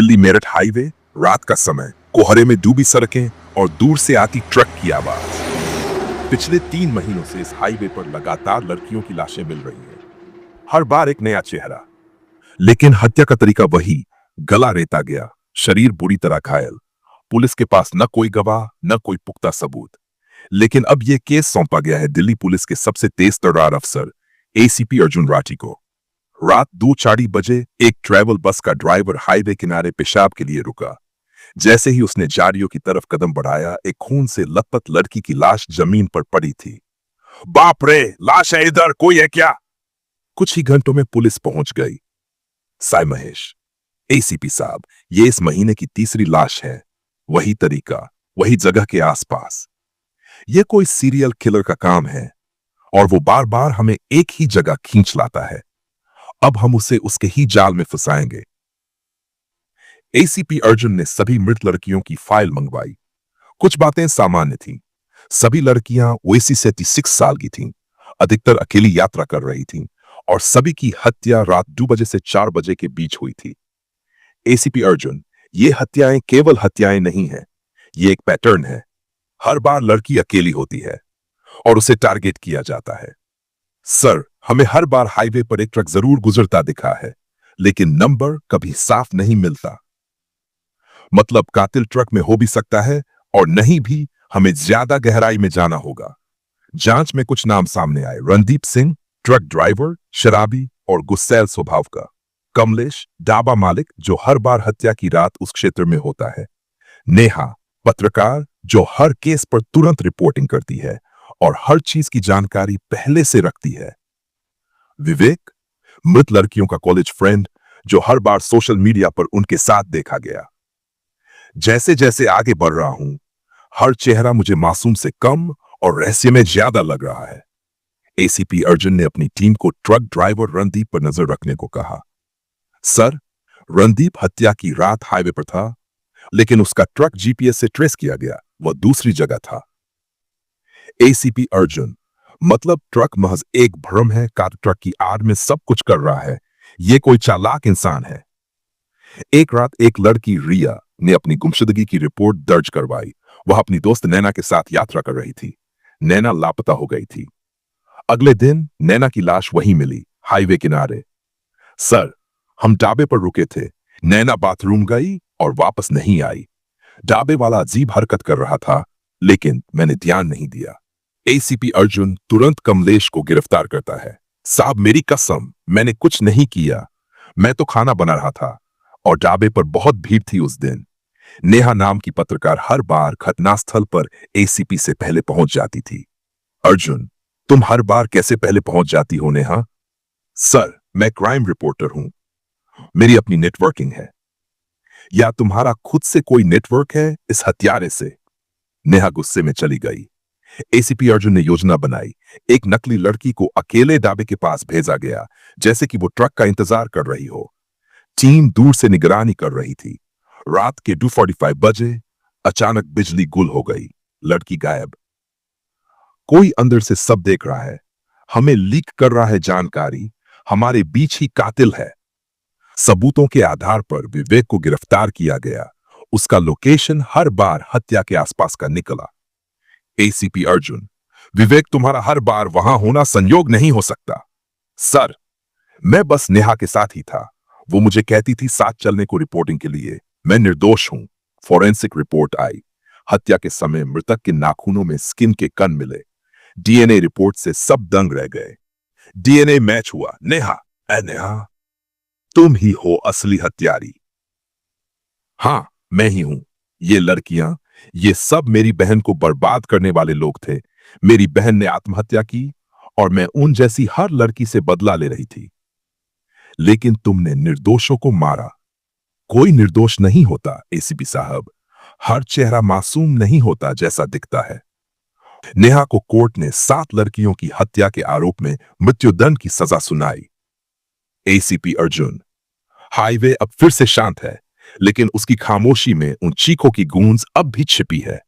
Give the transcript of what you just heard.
Delhi Meerut highway, रात का समय, कोहरे में डूबी सड़कें और दूर से आती ट्रक की आवाज। पिछले 3 महीनों से इस हाईवे पर लगातार लड़कियों की लाशें मिल रही हैं। हर बार एक नया चेहरा, लेकिन हत्या का तरीका वही, गला रेता गया, शरीर बुरी तरह घायल। पुलिस के पास न कोई गवाह, न कोई पुख्ता सबूत। लेकिन अब यह केस सौंपा गया है दिल्ली पुलिस के सबसे तेज तर्रार अफसर एसीपी अर्जुन राठी को। रात 2:40 बजे एक ट्रैवल बस का ड्राइवर हाईवे किनारे पेशाब के लिए रुका। जैसे ही उसने जारियों की तरफ कदम बढ़ाया, एक खून से लथपथ लड़की की लाश जमीन पर पड़ी थी। बाप रे, लाश है इधर, कोई है क्या? कुछ ही घंटों में पुलिस पहुंच गई। साई महेश, एसीपी साहब, ये इस महीने की तीसरी लाश है। वही तरीका, वही जगह के आसपास। यह कोई सीरियल किलर का काम है और वो बार बार हमें एक ही जगह खींच लाता है। अब हम उसे उसके ही जाल में फंसाएंगे। एसीपी अर्जुन ने सभी मृत लड़कियों की फाइल मंगवाई। कुछ बातें सामान्य थीं। सभी लड़कियां ओएसी से 36 साल की थीं, अधिकतर अकेली यात्रा कर रही थीं और सभी की हत्या रात 2 बजे से 4 बजे के बीच हुई थी। एसीपी अर्जुन, ये हत्याएं केवल हत्याएं नहीं हैं, ये एक पैटर्न है। हर बार लड़की अकेली होती है और उसे टारगेट किया जाता है। सर, हमें हर बार हाईवे पर एक ट्रक जरूर गुजरता दिखा है, लेकिन नंबर कभी साफ नहीं मिलता। मतलब कातिल ट्रक में हो भी सकता है और नहीं भी, हमें ज्यादा गहराई में जाना होगा। जांच में कुछ नाम सामने आए। रणदीप सिंह, ट्रक ड्राइवर, शराबी और गुस्सैल स्वभाव का। कमलेश, ढाबा मालिक, जो हर बार हत्या की रात उस क्षेत्र में होता है। नेहा, पत्रकार, जो हर केस पर तुरंत रिपोर्टिंग करती है और हर चीज की जानकारी पहले से रखती है। विवेक, मृत लड़कियों का कॉलेज फ्रेंड, जो हर बार सोशल मीडिया पर उनके साथ देखा गया। जैसे जैसे आगे बढ़ रहा हूं, हर चेहरा मुझे मासूम से कम और रहस्यमय ज्यादा लग रहा है। एसीपी अर्जुन ने अपनी टीम को ट्रक ड्राइवर रणदीप पर नजर रखने को कहा। सर, रणदीप हत्या की रात हाईवे पर था, लेकिन उसका ट्रक जीपीएस से ट्रेस किया गया, वह दूसरी जगह था। एसीपी अर्जुन, मतलब ट्रक महज एक भ्रम है, कार ट्रक की आड़ में सब कुछ कर रहा है। यह कोई चालाक इंसान है। एक रात एक लड़की रिया ने अपनी गुमशुदगी की रिपोर्ट दर्ज करवाई। वह अपनी दोस्त नैना के साथ यात्रा कर रही थी। नैना लापता हो गई थी। अगले दिन नैना की लाश वहीं मिली, हाईवे किनारे। सर, हम ढाबे पर रुके थे। नैना बाथरूम गई और वापस नहीं आई। ढाबे वाला अजीब हरकत कर रहा था, लेकिन मैंने ध्यान नहीं दिया। एसीपी अर्जुन तुरंत कमलेश को गिरफ्तार करता है। साहब, मेरी कसम, मैंने कुछ नहीं किया। मैं तो खाना बना रहा था और ढाबे पर बहुत भीड़ थी उस दिन। नेहा नाम की पत्रकार हर बार घटनास्थल पर एसीपी से पहले पहुंच जाती थी। अर्जुन, तुम हर बार कैसे पहले पहुंच जाती हो नेहा? सर, मैं क्राइम रिपोर्टर हूं। मेरी अपनी नेटवर्किंग है। या तुम्हारा खुद से कोई नेटवर्क है इस हत्यारे से? नेहा गुस्से में चली गई। एसीपी अर्जुन ने योजना बनाई। एक नकली लड़की को अकेले ढाबे के पास भेजा गया, जैसे कि वो ट्रक का इंतजार कर रही हो। टीम दूर से निगरानी कर रही थी। रात के 2:45 बजे अचानक बिजली गुल हो गई। लड़की गायब। कोई अंदर से सब देख रहा है, हमें लीक कर रहा है जानकारी। हमारे बीच ही कातिल है। सबूतों के आधार पर विवेक को गिरफ्तार किया गया। उसका लोकेशन हर बार हत्या के आसपास का निकला। एसीपी अर्जुन, विवेक तुम्हारा हर बार वहां होना संयोग नहीं हो सकता। सर, मैं बस नेहा के साथ ही था। वो मुझे कहती थी साथ चलने को रिपोर्टिंग के लिए। मैं निर्दोष हूं। फॉरेंसिक रिपोर्ट आई। हत्या के समय मृतक के नाखूनों में स्किन के कण मिले। डीएनए रिपोर्ट से सब दंग रह गए। डीएनए मैच हुआ। नेहा, नेहा, तुम ही हो असली हत्यारी। हां, मैं ही हूं। ये लड़कियां, ये सब मेरी बहन को बर्बाद करने वाले लोग थे। मेरी बहन ने आत्महत्या की और मैं उन जैसी हर लड़की से बदला ले रही थी। लेकिन तुमने निर्दोषों को मारा। कोई निर्दोष नहीं होता एसीपी साहब। हर चेहरा मासूम नहीं होता जैसा दिखता है। नेहा को कोर्ट ने 7 लड़कियों की हत्या के आरोप में मृत्युदंड की सजा सुनाई। एसीपी अर्जुन, हाईवे अब फिर से शांत है, लेकिन उसकी खामोशी में उन चीखों की गूंज अब भी छिपी है।